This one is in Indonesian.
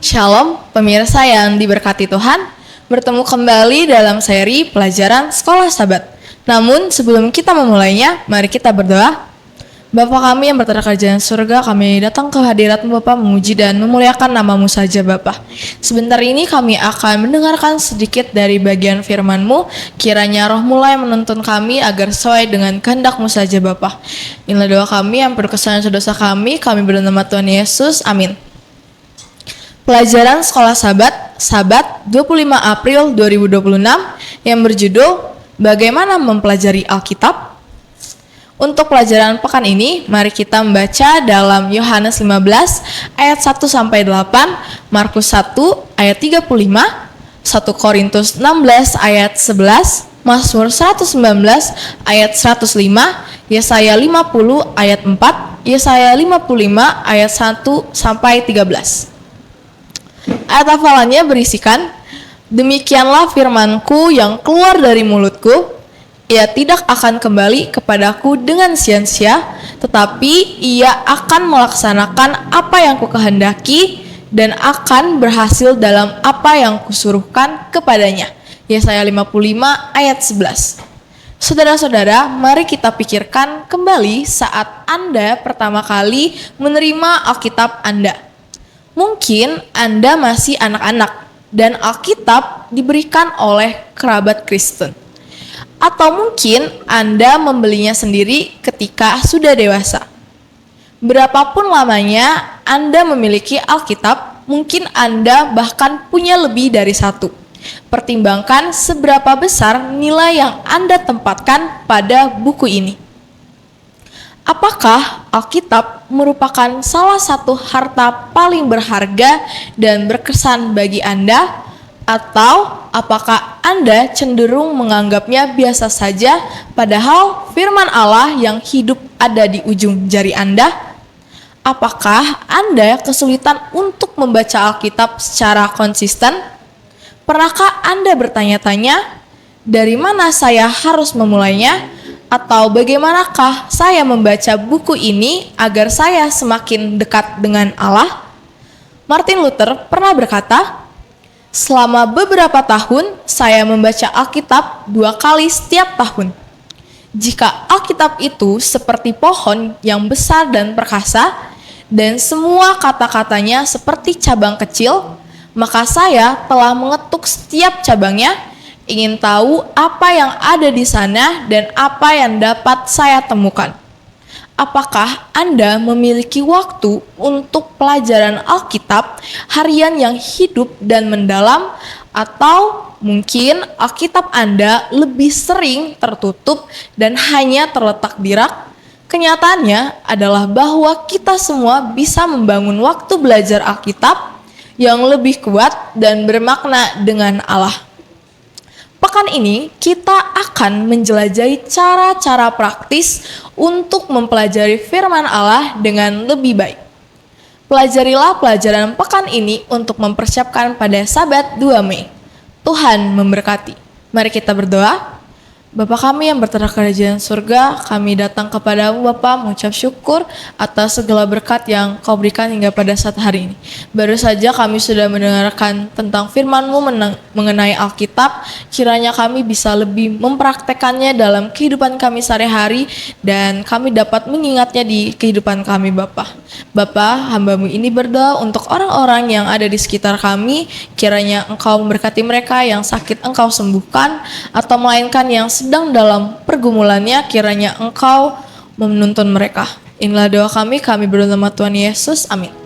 Shalom, pemirsa yang diberkati Tuhan. Bertemu kembali dalam seri pelajaran Sekolah Sabat. Namun sebelum kita memulainya, mari kita berdoa. Bapa kami yang berada di kerajaan surga, kami datang ke hadirat-Mu Bapa, memuji dan memuliakan nama-Mu saja Bapa. Sebentar ini kami akan mendengarkan sedikit dari bagian firman-Mu. Kiranya Roh mulai menuntun kami agar sesuai dengan kehendak-Mu saja Bapa. Inilah doa kami yang berkesan dosa kami berdoa nama Tuhan Yesus. Amin. Pelajaran Sekolah Sabat 25 April 2026 yang berjudul Bagaimana Mempelajari Alkitab. Untuk pelajaran pekan ini, mari kita membaca dalam Yohanes 15 ayat 1-8, Markus 1 ayat 35, 1 Korintus 16 ayat 11, Mazmur 119 ayat 105, Yesaya 50 ayat 4, Yesaya 55 ayat 1-13. Ayat hafalannya berisikan, demikianlah firman-Ku yang keluar dari mulutku, ia tidak akan kembali kepadaku dengan sia-sia, tetapi ia akan melaksanakan apa yang Kukehendaki dan akan berhasil dalam apa yang Kusuruhkan kepadanya. Yesaya 55 ayat 11. Saudara-saudara, mari kita pikirkan kembali saat Anda pertama kali menerima Alkitab Anda. Mungkin Anda masih anak-anak dan Alkitab diberikan oleh kerabat Kristen. Atau mungkin Anda membelinya sendiri ketika sudah dewasa. Berapapun lamanya Anda memiliki Alkitab, mungkin Anda bahkan punya lebih dari satu. Pertimbangkan seberapa besar nilai yang Anda tempatkan pada buku ini. Apakah Alkitab merupakan salah satu harta paling berharga dan berkesan bagi Anda? Atau apakah Anda cenderung menganggapnya biasa saja, padahal firman Allah yang hidup ada di ujung jari Anda? Apakah Anda kesulitan untuk membaca Alkitab secara konsisten? Pernahkah Anda bertanya-tanya, dari mana saya harus memulainya? Atau bagaimanakah saya membaca buku ini agar saya semakin dekat dengan Allah? Martin Luther pernah berkata, selama beberapa tahun saya membaca Alkitab 2 kali setiap tahun. Jika Alkitab itu seperti pohon yang besar dan perkasa, dan semua kata-katanya seperti cabang kecil, maka saya telah mengetuk setiap cabangnya, ingin tahu apa yang ada di sana dan apa yang dapat saya temukan. Apakah Anda memiliki waktu untuk pelajaran Alkitab harian yang hidup dan mendalam, atau mungkin Alkitab Anda lebih sering tertutup dan hanya terletak di rak? Kenyataannya adalah bahwa kita semua bisa membangun waktu belajar Alkitab yang lebih kuat dan bermakna dengan Allah. Pekan ini kita akan menjelajahi cara-cara praktis untuk mempelajari firman Allah dengan lebih baik. Pelajarilah pelajaran pekan ini untuk mempersiapkan pada Sabat 2 Mei. Tuhan memberkati. Mari kita berdoa. Bapa kami yang berada di kerajaan surga, kami datang kepadamu Bapa mengucap syukur atas segala berkat yang Kau berikan hingga pada saat hari ini. Baru saja kami sudah mendengarkan tentang firman-Mu mengenai Alkitab, kiranya kami bisa lebih mempraktekannya dalam kehidupan kami sehari-hari dan kami dapat mengingatnya di kehidupan kami Bapa. Bapa, hamba-Mu ini berdoa untuk orang-orang yang ada di sekitar kami, kiranya Engkau memberkati mereka yang sakit Engkau sembuhkan, atau melainkan yang sedang dalam pergumulannya, kiranya Engkau menuntun mereka. Inilah doa kami berdoa nama Tuhan Yesus. Amin.